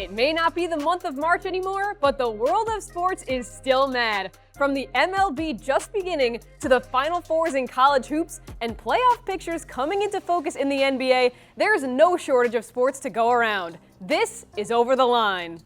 It may not be the month of March anymore, but the world of sports is still mad. From the MLB just beginning to the Final Fours in college hoops and playoff pictures coming into focus in the NBA, there's no shortage of sports to go around. This is Over the Line.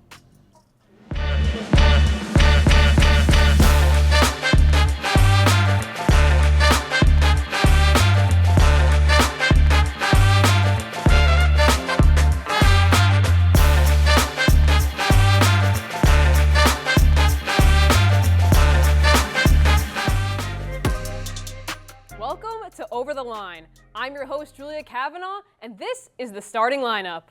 Welcome to Over the Line. I'm your host, Julia Kavanaugh, and this is the starting lineup.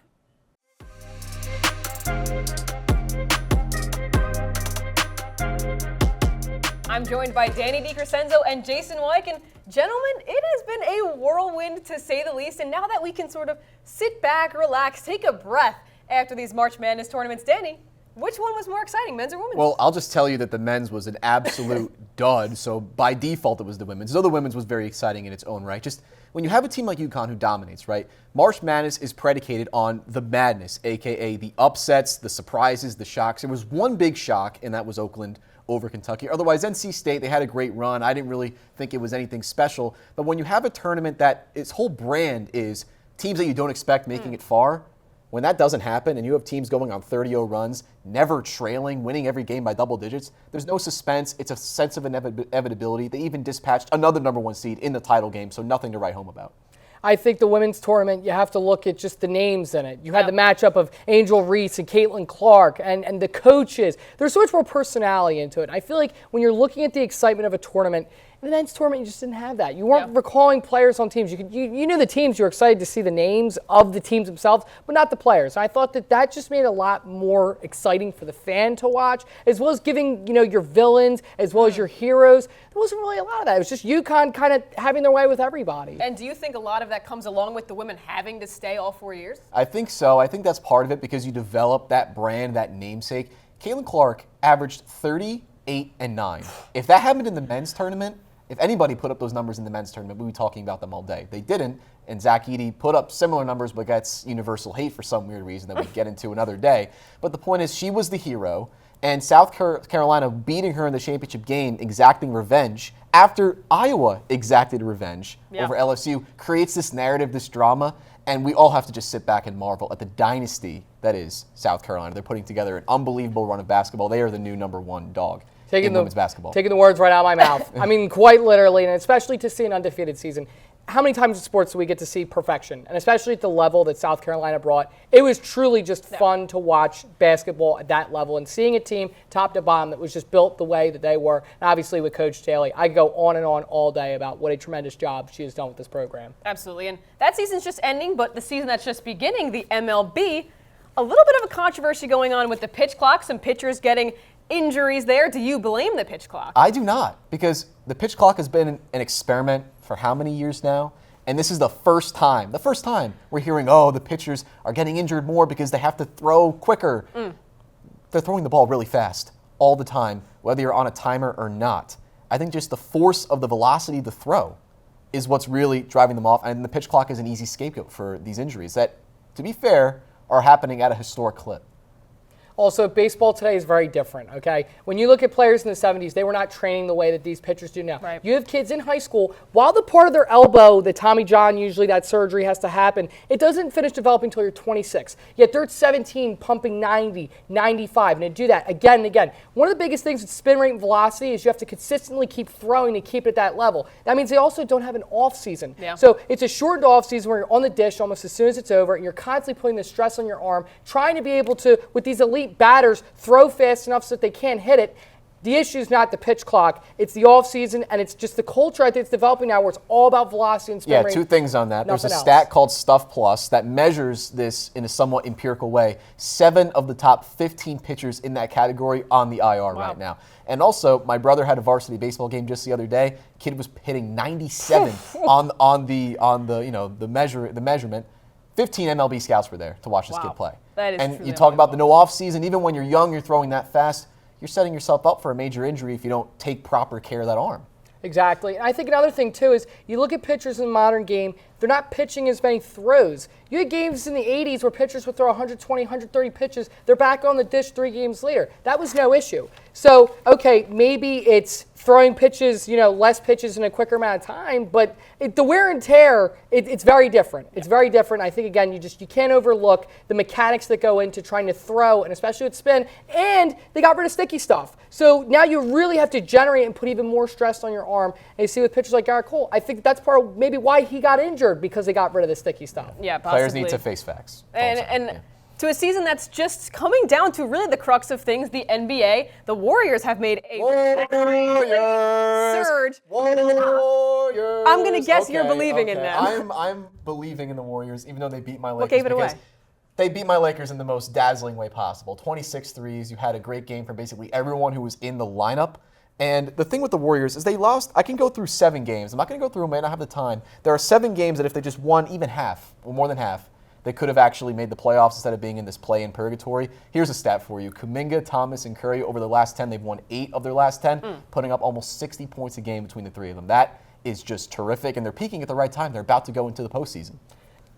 I'm joined by Danny DiCrescenzo and Jason Weichen. Gentlemen, it has been a whirlwind to say the least, and now that we can sort of sit back, relax, take a breath after these March Madness tournaments, Danny, which one was more exciting, men's or women's? Well, I'll just tell you that the men's was an absolute dud, so by default it was the women's. Though the women's was very exciting in its own right. Just when you have a team like UConn who dominates, right? March Madness is predicated on the madness, aka the upsets, the surprises, the shocks. There was one big shock, and that was Oakland over Kentucky. Otherwise, NC State, they had a great run. I didn't really think it was anything special. But when you have a tournament that its whole brand is teams that you don't expect making it far, when that doesn't happen and you have teams going on 30-0 runs, never trailing, winning every game by double digits, there's no suspense. It's a sense of inevitability. They even dispatched another number one seed in the title game, so nothing to write home about. I think the women's tournament, you have to look at just the names in it. You had the matchup of Angel Reese and Caitlin Clark and the coaches. There's so much more personality into it. I feel like when you're looking at the excitement of a tournament, in the men's tournament, you just didn't have that. You weren't recalling players on teams. You knew the teams. You were excited to see the names of the teams themselves, but not the players. And I thought that just made it a lot more exciting for the fan to watch, as well as giving your villains, as well as your heroes. There wasn't really a lot of that. It was just UConn kind of having their way with everybody. And do you think a lot of that comes along with the women having to stay all 4 years? I think so. I think that's part of it because you develop that brand, that namesake. Caitlin Clark averaged 38 and 9. If that happened in the men's tournament, if anybody put up those numbers in the men's tournament, we'd be talking about them all day. They didn't, and Zach Edey put up similar numbers but gets universal hate for some weird reason that we get into another day. But the point is, she was the hero, and South Carolina beating her in the championship game, exacting revenge, after Iowa exacted revenge over LSU, creates this narrative, this drama, and we all have to just sit back and marvel at the dynasty that is South Carolina. They're putting together an unbelievable run of basketball. They are the new number one dog. In women's basketball. Taking the words right out of my mouth. I mean, quite literally, and especially to see an undefeated season. How many times in sports do we get to see perfection? And especially at the level that South Carolina brought, it was truly just fun to watch basketball at that level and seeing a team top to bottom that was just built the way that they were. And obviously with Coach Daly, I could go on and on all day about what a tremendous job she has done with this program. Absolutely. And that season's just ending, but the season that's just beginning, the MLB, a little bit of a controversy going on with the pitch clock, some pitchers getting injuries there. Do you blame the pitch clock? I do not, because the pitch clock has been an experiment for how many years now? And this is the first time we're hearing, the pitchers are getting injured more because they have to throw quicker. They're throwing the ball really fast all the time, whether you're on a timer or not. I think just the force of the velocity of the throw is what's really driving them off, and the pitch clock is an easy scapegoat for these injuries that, to be fair, are happening at a historic clip. Also, baseball today is very different, okay? When you look at players in the 70s, they were not training the way that these pitchers do now. Right. You have kids in high school, while the part of their elbow, the Tommy John, usually that surgery has to happen, it doesn't finish developing until you're 26. Yet they're at 17, pumping 90, 95, and to do that again and again. One of the biggest things with spin rate and velocity is you have to consistently keep throwing to keep it at that level. That means they also don't have an off season. Yeah. So it's a shortened off season where you're on the dish almost as soon as it's over, and you're constantly putting the stress on your arm, trying to be able to, with these elite batters, throw fast enough so that they can't hit it. The issue is not the pitch clock. It's the offseason, and it's just the culture I think it's developing now where it's all about velocity and spin rate. Yeah, two things on that. There's a Nothing stat else. called Stuff Plus that measures this in a somewhat empirical way. 7 of the top 15 pitchers in that category on the IR right now. And also, my brother had a varsity baseball game just the other day. Kid was hitting 97 on the measurement. 15 MLB scouts were there to watch this kid play. That is and truly you talk about the no off season. Even when you're young, you're throwing that fast. You're setting yourself up for a major injury if you don't take proper care of that arm. Exactly. And I think another thing, too, is you look at pitchers in the modern game, they're not pitching as many throws. You had games in the 80s where pitchers would throw 120, 130 pitches. They're back on the dish 3 games later. That was no issue. So, okay, maybe it's throwing pitches, less pitches in a quicker amount of time, but the wear and tear, it's very different. It's very different. I think, again, you can't overlook the mechanics that go into trying to throw, and especially with spin, and they got rid of sticky stuff. So now you really have to generate and put even more stress on your arm. And you see with pitchers like Garrett Cole, I think that's part of maybe why he got injured, because they got rid of the sticky stuff. Yeah, possibly. Players need to face facts. And to a season that's just coming down to really the crux of things, the NBA, the Warriors have made a surge. Warriors. I'm going to guess you're believing in them. I'm believing in the Warriors, even though they beat my Lakers. What gave it away? They beat my Lakers in the most dazzling way possible. 26 threes. You had a great game from basically everyone who was in the lineup. And the thing with the Warriors is they lost. I can go through 7 games. I'm not going to go through them. I don't have the time. There are 7 games that if they just won even half, or more than half, they could have actually made the playoffs instead of being in this play-in purgatory. Here's a stat for you. Kuminga, Thomas, and Curry, over the last 10, they've won 8 of their last 10, putting up almost 60 points a game between the 3 of them. That is just terrific, and they're peaking at the right time. They're about to go into the postseason.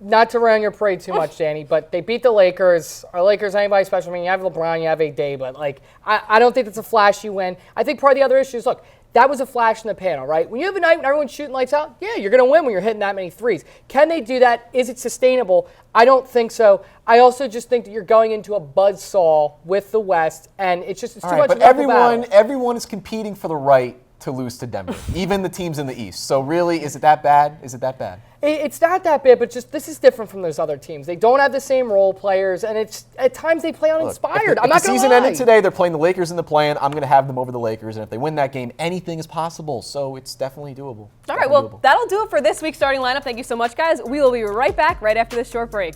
Not to rain on your parade too much, Danny, but they beat the Lakers. Are Lakers anybody special? I mean, you have LeBron, you have AD, but I don't think that's a flashy win. I think part of the other issue is, look, that was a flash in the pan, all right? When you have a night when everyone's shooting lights out, yeah, you're going to win when you're hitting that many threes. Can they do that? Is it sustainable? I don't think so. I also just think that you're going into a buzzsaw with the West, and it's too much but of a battle. everyone is competing for the right to lose to Denver, even the teams in the East. So really, is it that bad? Is it that bad? It's not that bad, but just this is different from those other teams. They don't have the same role players, and it's at times they play uninspired. I'm not going to lie. If the season ended today, they're playing the Lakers in the play-in. I'm going to have them over the Lakers, and if they win that game, anything is possible. So it's definitely doable. All right, well, that'll do it for this week's starting lineup. Thank you so much, guys. We will be right back right after this short break.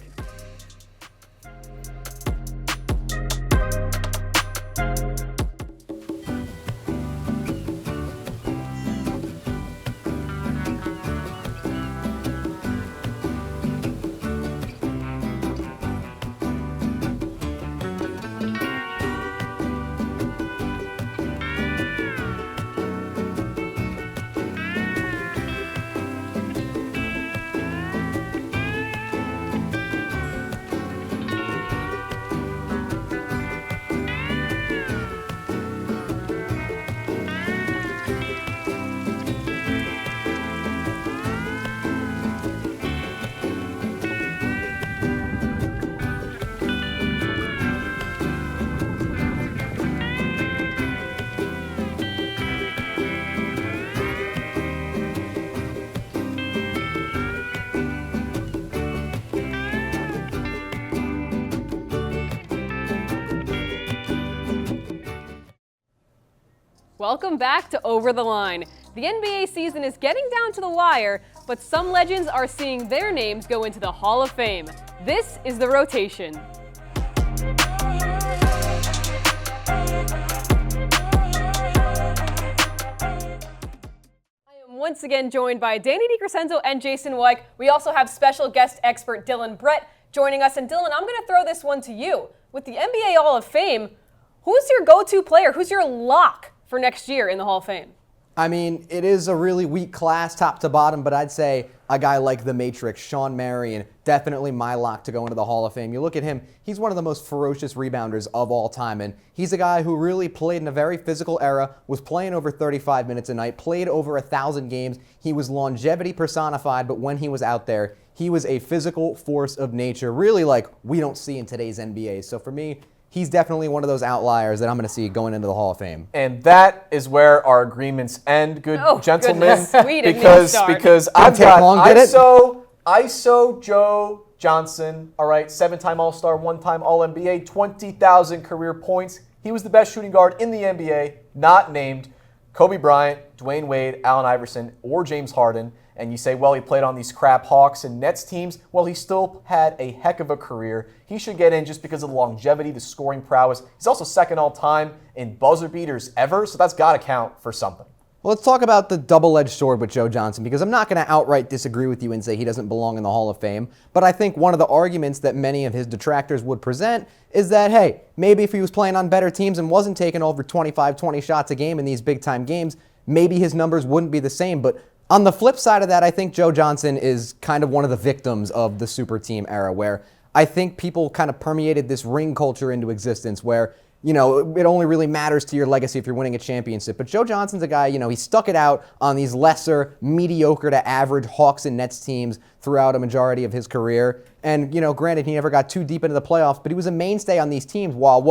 Welcome back to Over the Line. The NBA season is getting down to the wire, but some legends are seeing their names go into the Hall of Fame. This is the rotation. Once again joined by Danny DiCrescenzo and Jason Wyke. We also have special guest expert Dylan Brett joining us. And Dylan, I'm going to throw this one to you. With the NBA Hall of Fame, who's your go-to player? Who's your lock for next year in the Hall of Fame? I mean, it is a really weak class top to bottom, but I'd say a guy like the Matrix, Sean Marion, definitely my lock to go into the Hall of Fame. You look at him, he's one of the most ferocious rebounders of all time, and he's a guy who really played in a very physical era, was playing over 35 minutes a night, played over 1,000 games. He was longevity personified, but when he was out there, he was a physical force of nature, really like we don't see in today's NBA. So for me, he's definitely one of those outliers that I'm going to see going into the Hall of Fame. And that is where our agreements end, good gentlemen. Because I've got ISO Joe Johnson, all right, 7-time All-Star, 1-time All-NBA, 20,000 career points. He was the best shooting guard in the NBA, not named Kobe Bryant, Dwayne Wade, Allen Iverson, or James Harden. And you say, well, he played on these crap Hawks and Nets teams. Well, he still had a heck of a career. He should get in just because of the longevity, the scoring prowess. He's also second all-time in buzzer beaters ever, so that's got to count for something. Well, let's talk about the double-edged sword with Joe Johnson, because I'm not going to outright disagree with you and say he doesn't belong in the Hall of Fame, but I think one of the arguments that many of his detractors would present is that, hey, maybe if he was playing on better teams and wasn't taking over 25, 20 shots a game in these big-time games, maybe his numbers wouldn't be the same. But on the flip side of that, I think Joe Johnson is kind of one of the victims of the super team era, where I think people kind of permeated this ring culture into existence where, it only really matters to your legacy if you're winning a championship. But Joe Johnson's a guy, he stuck it out on these lesser, mediocre to average Hawks and Nets teams throughout a majority of his career. And, granted, he never got too deep into the playoffs, but he was a mainstay on these teams while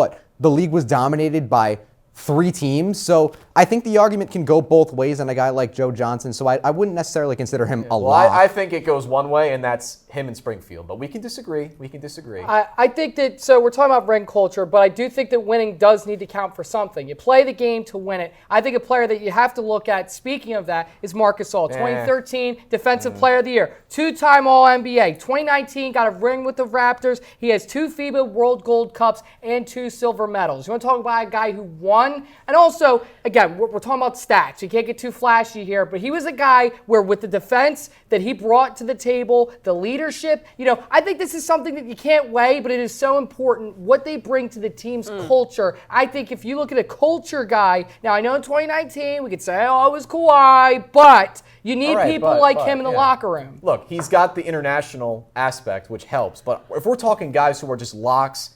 the league was dominated by 3 teams. So I think the argument can go both ways on a guy like Joe Johnson. So I wouldn't necessarily consider him a lock. I think it goes one way, and that's him in Springfield. But we can disagree. I think that, so we're talking about ring culture, but I do think that winning does need to count for something. You play the game to win it. I think a player that you have to look at, speaking of that, is Marc Gasol. 2013 Defensive Player of the Year. 2-time All-NBA. 2019 got a ring with the Raptors. He has 2 FIBA World Gold Cups and 2 silver medals. You want to talk about a guy who won? And also, again, we're talking about stats. You can't get too flashy here, but he was a guy where with the defense that he brought to the table, the leadership, I think this is something that you can't weigh, but it is so important what they bring to the team's culture. I think if you look at a culture guy, now I know in 2019 we could say, oh, it was Kawhi, but you need people like him in the locker room. Look, he's got the international aspect, which helps. But if we're talking guys who are just locks,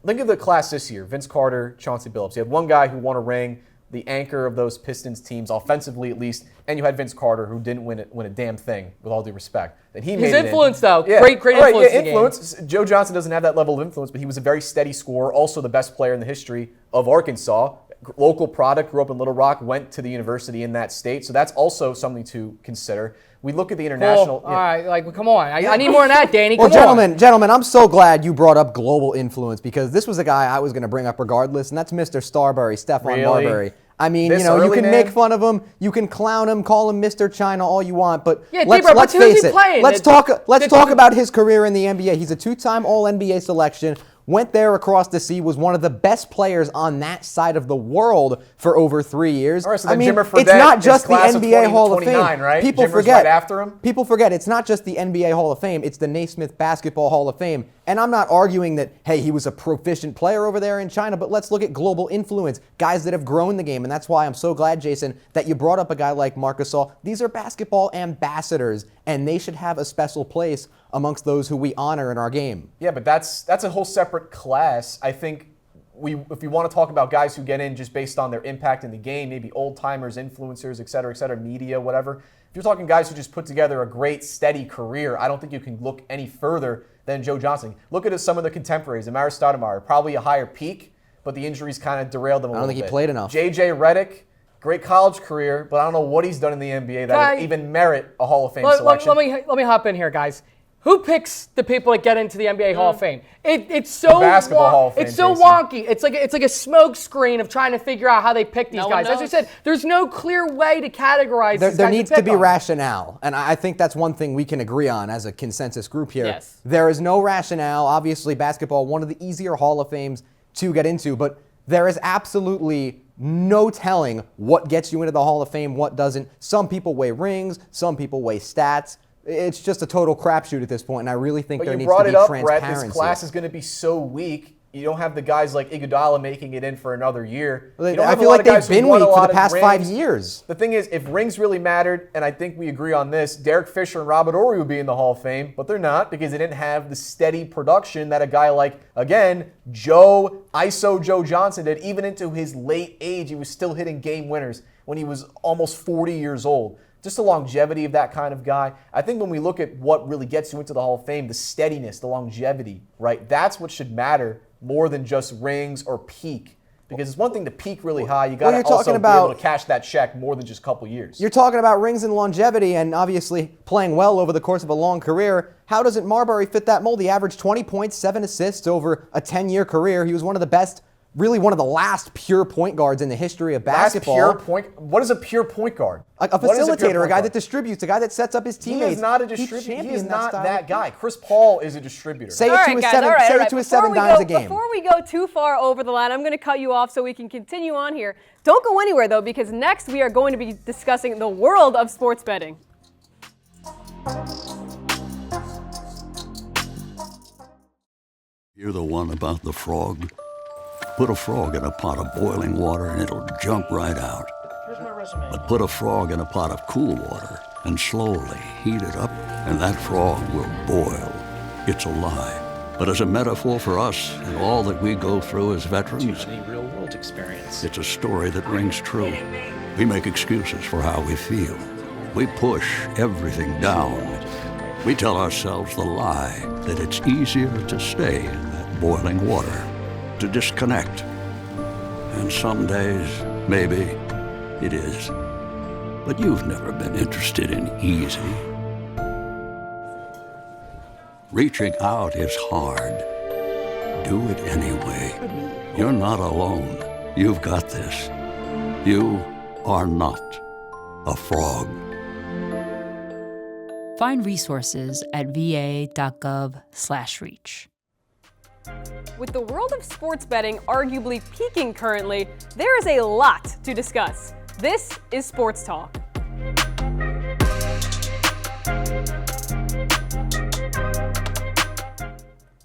think of the class this year, Vince Carter, Chauncey Billups. You had one guy who won a ring, the anchor of those Pistons teams, offensively at least, and you had Vince Carter, who didn't win a damn thing, with all due respect. That he His influence, though, great influence in the game. Joe Johnson doesn't have that level of influence, but he was a very steady scorer, also the best player in the history of Arkansas. Local product, grew up in Little Rock, went to the university in that state, so that's also something to consider. We look at the international. All right, come on. I need more than that, Danny. Well, gentlemen, I'm so glad you brought up global influence because this was a guy I was going to bring up regardless, and that's Mr. Starbury, Stephon Marbury. I mean, you can make fun of him, you can clown him, call him Mr. China all you want, but let's face it. Let's talk about his career in the NBA. He's a 2-time All-NBA selection. Went there across the sea, was one of the best players on that side of the world for over 3 years. All right, so it's not just the NBA Hall of Fame. Right? People Jimmer's forget. Right after him. People forget it's not just the NBA Hall of Fame, it's the Naismith Basketball Hall of Fame. And I'm not arguing that, hey, he was a proficient player over there in China, but let's look at global influence, guys that have grown the game. And that's why I'm so glad, Jason, that you brought up a guy like Marc Gasol. These are basketball ambassadors, and they should have a special place amongst those who we honor in our game. Yeah, but that's a whole separate class. I think if you want to talk about guys who get in just based on their impact in the game, maybe old-timers, influencers, et cetera, media, whatever. If you're talking guys who just put together a great, steady career, I don't think you can look any further than Joe Johnson. Look at some of the contemporaries. Amaris Stoudemire, probably a higher peak, but the injuries kind of derailed him a little bit. I don't think he played enough. J.J. Redick, great college career, but I don't know what he's done in the NBA that would even merit a Hall of Fame selection. Let me hop in here, guys. Who picks the people that get into the NBA Hall of Fame? It's so Basketball Hall of Fame, it's so Jason. wonky. It's like a smoke screen of trying to figure out how they pick these guys. As you said, there's no clear way to categorize these guys. There needs to be rationale, and I think that's one thing we can agree on as a consensus group here. Yes. There is no rationale. Obviously, basketball, one of the easier Hall of Fames to get into, but there is absolutely no telling what gets you into the Hall of Fame, what doesn't. Some people weigh rings, some people weigh stats. It's just a total crapshoot at this point, and I really think there needs to be transparency. Brett, this class is going to be so weak. You don't have the guys like Iguodala making it in for another year. I feel like they've been weak for the past 5 years. The thing is, if rings really mattered, and I think we agree on this, Derek Fisher and Robert Horry would be in the Hall of Fame, but they're not because they didn't have the steady production that a guy like, again, ISO Joe Johnson did. Even into his late age, he was still hitting game winners when he was almost 40 years old. Just the longevity of that kind of guy. I think when we look at what really gets you into the Hall of Fame, the steadiness, the longevity, right? That's what should matter more than just rings or peak. Because it's one thing to peak really high. You got to also be able to cash that check more than just a couple years. You're talking about rings and longevity and obviously playing well over the course of a long career. How doesn't Marbury fit that mold? He averaged 20 points, 7 assists over a 10-year career. He was one of the best, really one of the last pure point guards in the history of basketball. What is a pure point guard? A facilitator, a guy that distributes, a guy that sets up his teammates. He is not a distributor. He is not that guy. Chris Paul is a distributor. Say it to his 7 dimes a game. Before we go too far over the line, I'm going to cut you off so we can continue on here. Don't go anywhere, though, because next we are going to be discussing the world of sports betting. You're the one about the frog. Put a frog in a pot of boiling water and it'll jump right out. But put a frog in a pot of cool water and slowly heat it up, and that frog will boil. It's alive. But as a metaphor for us and all that we go through as veterans, real-world experience. it's a story that rings true. We make excuses for how we feel. We push everything down. We tell ourselves the lie that it's easier to stay in that boiling water, to disconnect. And some days, maybe, it is. But you've never been interested in easy. Reaching out is hard. Do it anyway. You're not alone. You've got this. You are not a frog. Find resources at va.gov/reach. With the world of sports betting arguably peaking currently, there is a lot to discuss. This is Sports Talk.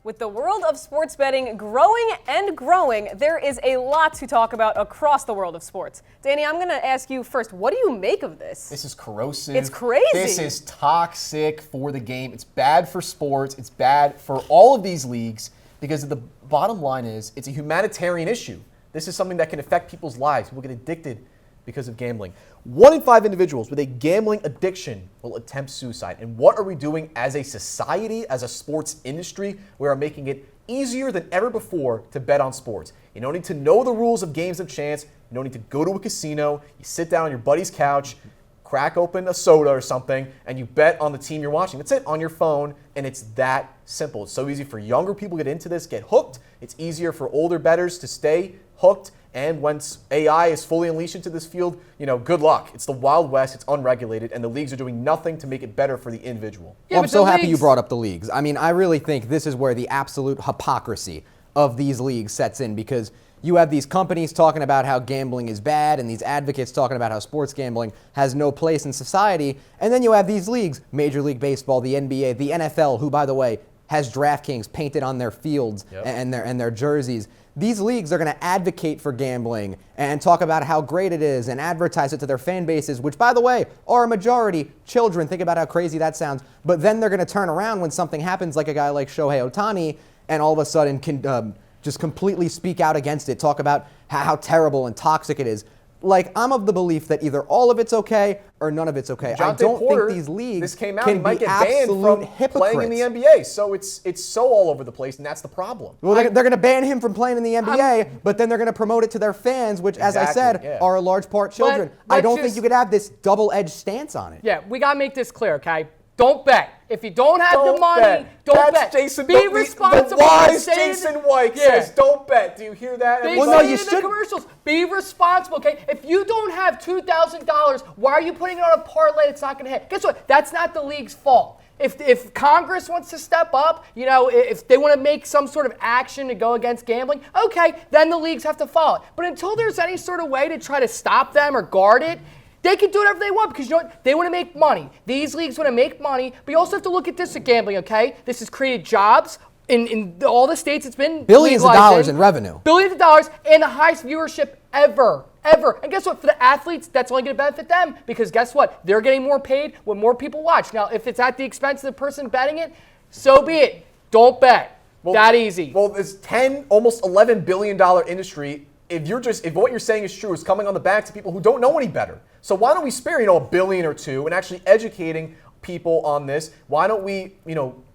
With the world of sports betting growing and growing, there is a lot to talk about across the world of sports. Danny, I'm going to ask you first, what do you make of this? This is corrosive. It's crazy. This is toxic for the game. It's bad for sports. It's bad for all of these leagues because the bottom line is it's a humanitarian issue. This is something that can affect people's lives. People get addicted because of gambling. 1 in 5 individuals with a gambling addiction will attempt suicide. And what are we doing as a society, as a sports industry? We are making it easier than ever before to bet on sports. You don't need to know the rules of games of chance. You don't need to go to a casino. You sit down on your buddy's couch, crack open a soda or something, and you bet on the team you're watching. That's it, on your phone, and it's that simple. It's so easy for younger people to get into this, get hooked. It's easier for older bettors to stay hooked. And once AI is fully unleashed into this field, good luck. It's the Wild West, it's unregulated, and the leagues are doing nothing to make it better for the individual. Well, I'm so happy you brought up the leagues. I mean, I really think this is where the absolute hypocrisy of these leagues sets in, because you have these companies talking about how gambling is bad and these advocates talking about how sports gambling has no place in society, and then you have these leagues, Major League Baseball, the NBA, the NFL, who, by the way, has DraftKings painted on their fields and their jerseys. These leagues are going to advocate for gambling and talk about how great it is and advertise it to their fan bases, which, by the way, are a majority children. Think about how crazy that sounds. But then they're going to turn around when something happens, like a guy like Shohei Ohtani, and all of a sudden can just completely speak out against it, talk about how terrible and toxic it is. Like, I'm of the belief that either all of it's okay or none of it's okay. I don't think these leagues he might can be get banned from hypocrites. playing in the NBA. So it's so all over the place, and that's the problem. Well, they're going to ban him from playing in the NBA, but then they're going to promote it to their fans, which, as I said, are a large part children. I don't think you could have this double-edged stance on it. Yeah, we got to make this clear, okay? Don't bet. If you don't have the money, don't bet. Jason, be responsible. The wise Jason White says, "Don't bet." Do you hear that? They say in the commercials, be responsible, okay? If you don't have $2,000, why are you putting it on a parlay that's not going to hit? Guess what? That's not the league's fault. If Congress wants to step up, if they want to make some sort of action to go against gambling, okay, then the leagues have to follow it. But until there's any sort of way to try to stop them or guard it, they can do whatever they want because they want to make money. These leagues want to make money, but you also have to look at this at gambling, okay? This has created jobs in all the states. It's been billions of dollars in revenue. Billions of dollars and the highest viewership ever. And guess what? For the athletes, that's only going to benefit them because guess what? They're getting more paid when more people watch. Now, if it's at the expense of the person betting it, so be it. Don't bet. That easy. Well, this almost $11 billion industry, if what you're saying is true, is coming on the backs of people who don't know any better. So why don't we spare, $1 billion or $2 billion and actually educating people on this? Why don't we,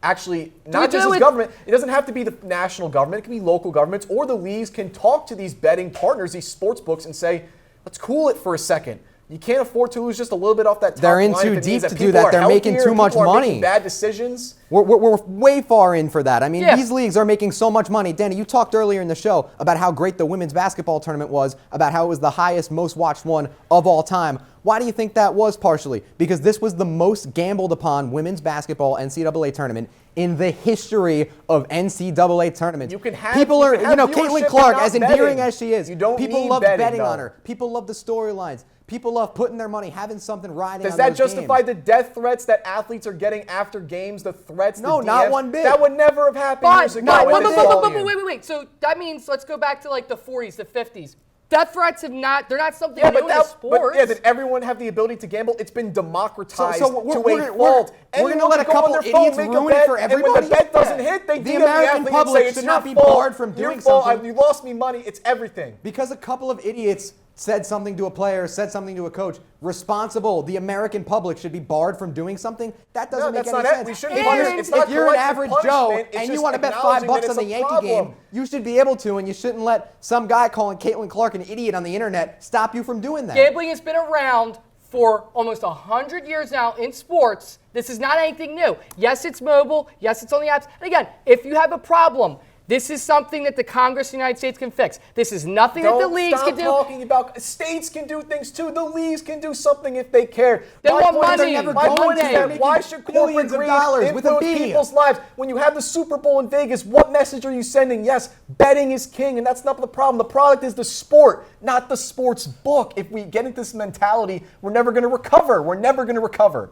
actually, not just as government, it doesn't have to be the national government, it can be local governments, or the leagues can talk to these betting partners, these sports books, and say, let's cool it for a second. You can't afford to lose just a little bit off that top They're in line too deep to do that. They're making too much money. Making bad decisions. We're way far in for that. I mean, these leagues are making so much money. Danny, you talked earlier in the show about how great the women's basketball tournament was, about how it was the highest, most watched one of all time. Why do you think that was partially? Because this was the most gambled upon women's basketball NCAA tournament in the history of NCAA tournaments. People are, Caitlin Clark, as endearing as she is, people love betting on her. People love the storylines. People love putting their money, having something riding on those games. Does that justify the death threats that athletes are getting after games, the threats, No, not one bit. That would never have happened years ago. Wait. So that means, let's go back to like the 40s, the 50s. Death threats they're not something new in the sport. Did everyone have the ability to gamble? It's been democratized So to we're a fault. going to let a couple idiots ruin it for everybody? And when the bet doesn't hit, they The DM American the athlete public and say, it's should your not be fault. barred from Your doing fault. something. You lost me money. It's everything. Because a couple of idiots said something to a player, said something to a coach, the American public should be barred from doing something. That doesn't make any sense. We shouldn't be punished. If you're an average Joe and you want to bet $5 on the Yankee game, you should be able to, and you shouldn't let some guy calling Caitlin Clark an idiot on the internet stop you from doing that. Gambling has been around for almost 100 years now in sports. This is not anything new. Yes, it's mobile. Yes, it's on the apps. And again, if you have a problem, this is something that the Congress of the United States can fix. This is nothing that the leagues can do. Stop talking about states can do things too. The leagues can do something if they care. They want money. My point is that why should corporate billions of greed dollars with a influence B. people's lives? When you have the Super Bowl in Vegas, what message are you sending? Yes, betting is king, and that's not the problem. The product is the sport, not the sports book. If we get into this mentality, we're never going to recover. We're never going to recover.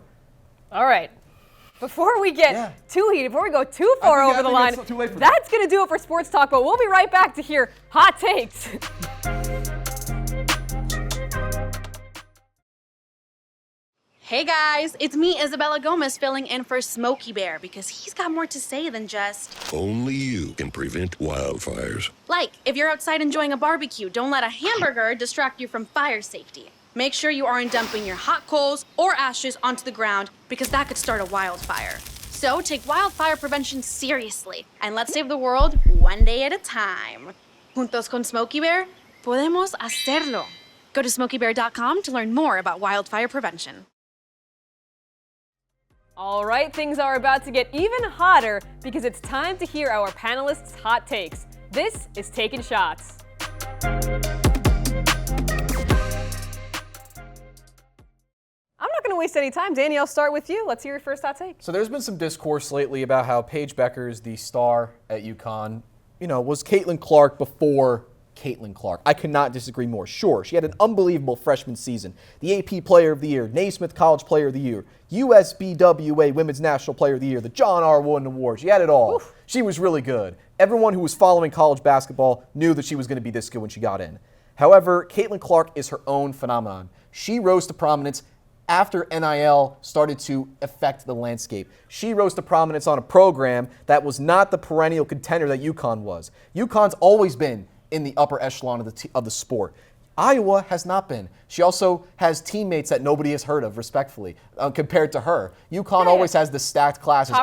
All right. Before we get too heated, before we go too far over the line, that's going to do it for Sports Talk, but we'll be right back to hear hot takes. Hey guys, it's me, Isabella Gomez, filling in for Smokey Bear because he's got more to say than just... Only you can prevent wildfires. Like, if you're outside enjoying a barbecue, don't let a hamburger distract you from fire safety. Make sure you aren't dumping your hot coals or ashes onto the ground because that could start a wildfire. So take wildfire prevention seriously and let's save the world one day at a time. Juntos con Smokey Bear, podemos hacerlo. Go to smokeybear.com to learn more about wildfire prevention. All right, things are about to get even hotter because it's time to hear our panelists' hot takes. This is Taking Shots. I'm not going to waste any time. Danny, I'll start with you. Let's hear your first hot take. So there's been some discourse lately about how Paige Beckers, the star at UConn, was Caitlin Clark before Caitlin Clark. I could not disagree more. Sure, she had an unbelievable freshman season. The AP Player of the Year, Naismith College Player of the Year, USBWA Women's National Player of the Year, the John R. Wooden Award. She had it all. Oof. She was really good. Everyone who was following college basketball knew that she was going to be this good when she got in. However, Caitlin Clark is her own phenomenon. She rose to prominence after NIL started to affect the landscape. She rose to prominence on a program that was not the perennial contender that UConn was. UConn's always been in the upper echelon of the sport. Iowa has not been. She also has teammates that nobody has heard of, respectfully, compared to her. UConn always has the stacked classes,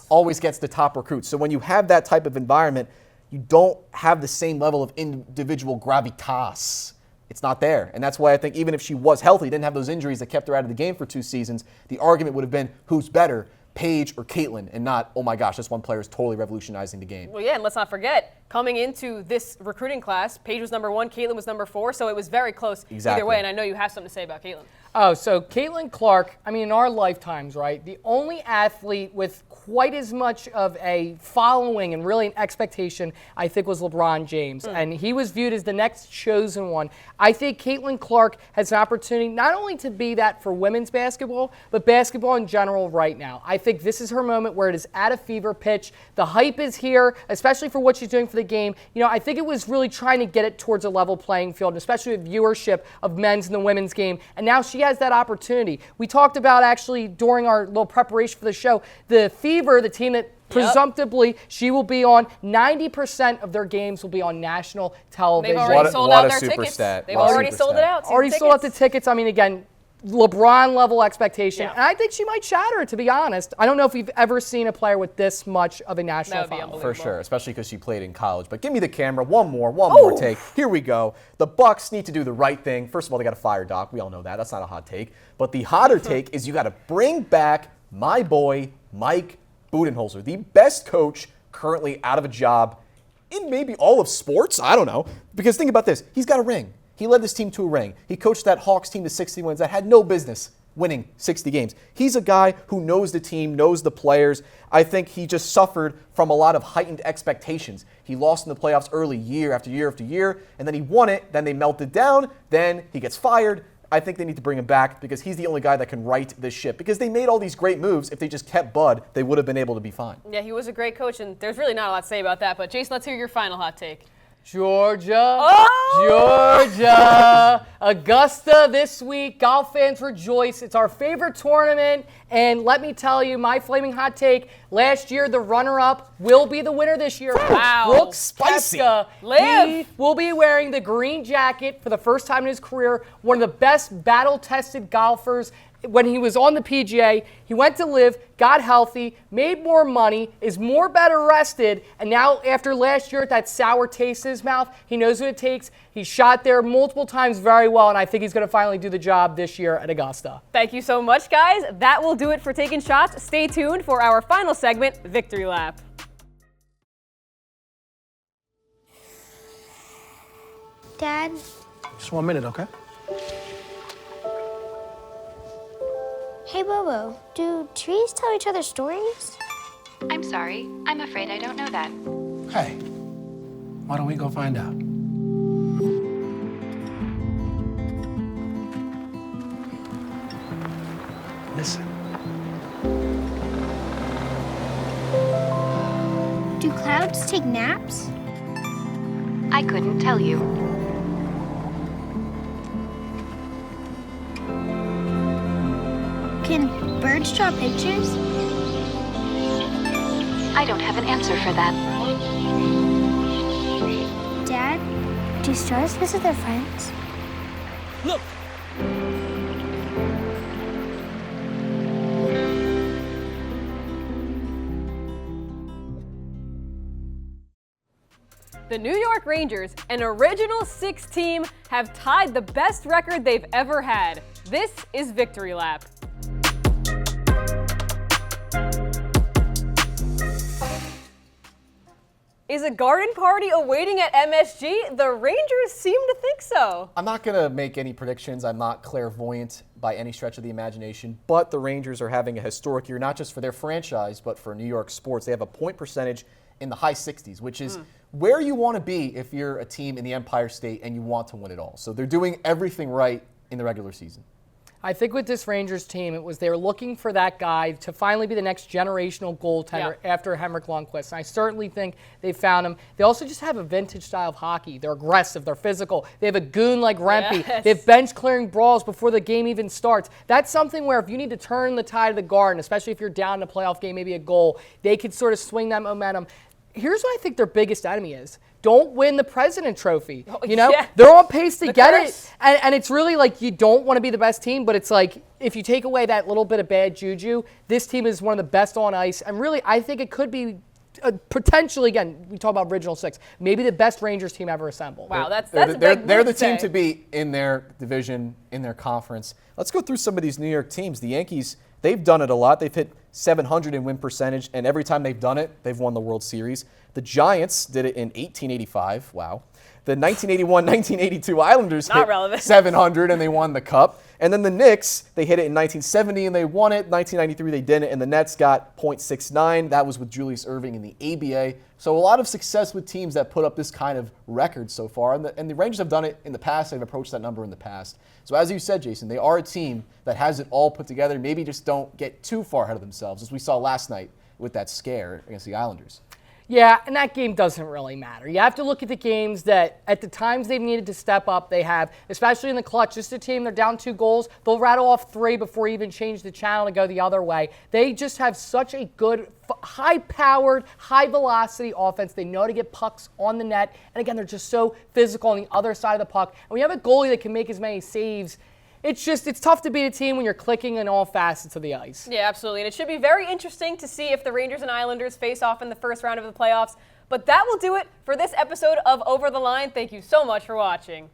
always gets the top recruits. So when you have that type of environment, you don't have the same level of individual gravitas. It's not there. And that's why I think even if she was healthy, didn't have those injuries that kept her out of the game for 2 seasons, the argument would have been who's better, Paige or Caitlin, and not, oh my gosh, this one player is totally revolutionizing the game. Well, yeah, and let's not forget, coming into this recruiting class, Paige was number 1, Caitlin was number 4, so it was very close either way, and I know you have something to say about Caitlin. Oh, so Caitlin Clark, in our lifetimes, right, the only athlete with quite as much of a following and really an expectation, I think, was LeBron James. And he was viewed as the next chosen one. I think Caitlin Clark has an opportunity not only to be that for women's basketball, but basketball in general right now. I think this is her moment where it is at a fever pitch. The hype is here, especially for what she's doing for the game. I think it was really trying to get it towards a level playing field, especially with viewership of men's and the women's game. And now she has that opportunity. We talked about actually during our little preparation for the show, the Fever, the team that presumptively she will be on, 90% of their games will be on national television. They've already sold out their tickets. They've already sold it out. Already sold out the tickets. Again, LeBron level expectation. And I think she might shatter it, to be honest. I don't know if we've ever seen a player with this much of a national following. For sure, especially because she played in college. But give me the camera. One more take. Here we go. The Bucks need to do the right thing. First of all, they got to fire Doc. We all know that. That's not a hot take. But the hotter take is you got to bring back my boy, Mike Budenholzer, the best coach currently out of a job in maybe all of sports. I don't know. Because think about this. He's got a ring. He led this team to a ring. He coached that Hawks team to 60 wins that had no business winning 60 games. He's a guy who knows the team, knows the players. I think he just suffered from a lot of heightened expectations. He lost in the playoffs early year after year after year, and then he won it, then they melted down, then he gets fired. I think they need to bring him back because he's the only guy that can right this ship. Because they made all these great moves. If they just kept Bud, they would have been able to be fine. Yeah, he was a great coach, and there's really not a lot to say about that. But Jason, let's hear your final hot take. Georgia, Oh! Georgia, Augusta this week. Golf fans rejoice. It's our favorite tournament. And let me tell you, my flaming hot take, last year the runner-up will be the winner this year. Wow. Brooks Spicy. Koepka. Live. He will be wearing the green jacket for the first time in his career. One of the best battle-tested golfers. When he was on the PGA, he went to Live, got healthy, made more money, is more better rested, and now after last year, that sour taste in his mouth, he knows what it takes. He shot there multiple times very well, and I think he's going to finally do the job this year at Augusta. Thank you so much, guys. That will do it for Taking Shots. Stay tuned for our final segment, Victory Lap. Dad, Just 1 minute, okay? hey Bobo, do trees tell each other stories? I'm sorry. I'm afraid I don't know that. Hey, why don't we go find out? Listen. Do clouds take naps? I couldn't tell you. Can birds draw pictures? I don't have an answer for that. Dad, do stars visit their friends? Look! The New York Rangers, an original 6 team, have tied the best record they've ever had. This is Victory Lap. Is a garden party awaiting at MSG? The Rangers seem to think so. I'm not going to make any predictions. I'm not clairvoyant by any stretch of the imagination, but the Rangers are having a historic year, not just for their franchise, but for New York sports. They have a point percentage in the high 60s, which is where you want to be if you're a team in the Empire State and you want to win it all. So they're doing everything right in the regular season. I think with this Rangers team, it was they were looking for that guy to finally be the next generational goaltender after Henrik Lundqvist. And I certainly think they found him. They also just have a vintage style of hockey. They're aggressive. They're physical. They have a goon like Rempe. Yes. They have bench clearing brawls before the game even starts. That's something where if you need to turn the tide of the garden, especially if you're down in a playoff game, maybe a goal, they could sort of swing that momentum. Here's what I think their biggest enemy is. Don't win the President Trophy. You know, they're on pace to get it. And it's really like you don't want to be the best team, but it's like if you take away that little bit of bad juju, this team is one of the best on ice. And really, I think it could be potentially, again, we talk about original 6, maybe the best Rangers team ever assembled. Wow, that's they're the team to beat in their division, in their conference. Let's go through some of these New York teams. The Yankees, they've done it a lot. They've hit 700 in win percentage, and every time they've done it, they've won the World Series. The Giants did it in 1885. Wow. The 1981-1982 Islanders hit 700 and they won the Cup. And then the Knicks, they hit it in 1970 and they won it. 1993 they didn't, and the Nets got .69. That was with Julius Erving in the ABA. So a lot of success with teams that put up this kind of record so far. And the Rangers have done it in the past. They've approached that number in the past. So as you said, Jason, they are a team that has it all put together. Maybe just don't get too far ahead of themselves, as we saw last night with that scare against the Islanders. Yeah, and that game doesn't really matter. You have to look at the games that at the times they've needed to step up, they have, especially in the clutch. Just a team, they're down 2 goals. They'll rattle off 3 before you even change the channel to go the other way. They just have such a good, high-powered, high-velocity offense. They know how to get pucks on the net. And again, they're just so physical on the other side of the puck. And when you have a goalie that can make as many saves, it's tough to beat a team when you're clicking in all facets of the ice. Yeah, absolutely. And it should be very interesting to see if the Rangers and Islanders face off in the first round of the playoffs. But that will do it for this episode of Over the Line. Thank you so much for watching.